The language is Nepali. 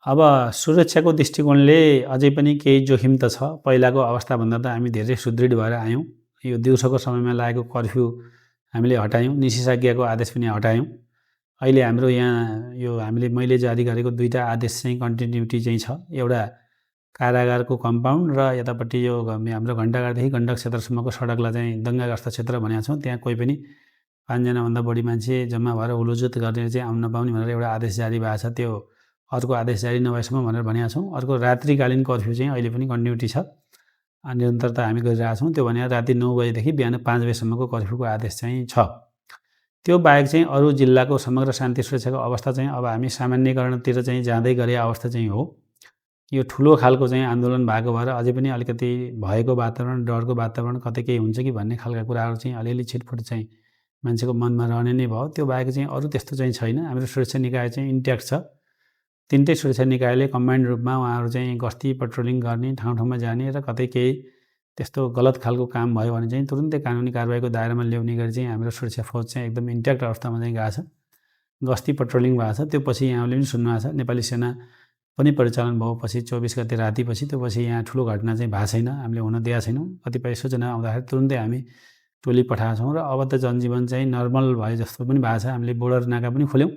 अब सुरक्षाको दृष्टिकोणले अझै पनि केही जोखिम त छ। पहिलाको अवस्थाभन्दा त हामी धेरै सुदृढ भएर आयौँ। यो दिउँसोको समयमा लागेको कर्फ्यू हामीले हटायौँ, निषेधाज्ञाको आदेश पनि हटायौँ। अहिले हाम्रो यहाँ यो मैले जारी गरेको 2टा आदेश चाहिँ कन्टिन्युटी चाहिँ छ। एउटा कारागारको कम्पाउन्ड र यतापट्टि यो हाम्रो घण्टाघरदेखि गण्डक क्षेत्रसम्मको सडकलाई चाहिँ दङ्गाग्रस्त क्षेत्र भनेका छौँ। त्यहाँ कोही पनि 5 जनाभन्दा बढी मान्छे जम्मा भएर हुलुजुत गरेर चाहिँ आउन नपाउने भनेर एउटा आदेश जारी भएको छ। त्यो अर्को आदेश जारी नभएसम्म भनेर भनेका छौँ। अर्को रात्रिकालीन कर्फ्यू चाहिँ अहिले पनि कन्टिन्युटी छ, निरन्तरता हामी गरिरहेका छौँ। त्यो भने राति 9 बजेदेखि बिहान 5 बजेसम्मको कर्फ्यूको आदेश चाहिँ छ। त्यो बाहेक चाहिँ अरू जिल्लाको समग्र शान्ति सुरक्षाको अवस्था चाहिँ अब हामी सामान्यकरणतिर चाहिँ जाँदै गरे अवस्था चाहिँ हो। यो ठुलो खालको चाहिँ आन्दोलन भएको भएर अझै पनि अलिकति भयको वातावरण, डरको वातावरण कतै केही हुन्छ कि भन्ने खालका कुराहरू चाहिँ अलिअलि छिटफुट चाहिँ मान्छेको मनमा रहने नै भयो। त्यो बाहेक चाहिँ अरू त्यस्तो चाहिँ छैन। हाम्रो सुरक्षा निकाय चाहिँ इन्ट्याक्ट छ। 3टै सुरक्षा निकायले कम्बाइन्ड रूपमा उहाँहरू चाहिँ गस्ती पेट्रोलिङ गर्ने, ठाउँ ठाउँमा जाने र कतै केही त्यस्तो गलत खालको काम भयो भने चाहिँ तुरुन्तै कानुनी कारबाहीको दायरामा ल्याउने गरी चाहिँ हाम्रो सुरक्षा फौज चाहिँ एकदम इन्ट्याक्ट अवस्थामा चाहिँ गएको छ। गस्ती पेट्रोलिङ भएको छ। त्यो पछि यहाँले पनि सुन्नुभएको छ, नेपाली सेना पनि परिचालन भएपछि 24 गते रातिपछि त्यो पछि यहाँ ठुलो घटना चाहिँ भएको छैन। हामीले हुन दिएका छैनौँ। कतिपय सूचना आउँदाखेरि तुरुन्तै हामी टोली पठाएका छौँ र अब त जनजीवन चाहिँ नर्मल भए जस्तो पनि भएको छ। हामीले बोर्डर नाका पनि खोल्यौँ।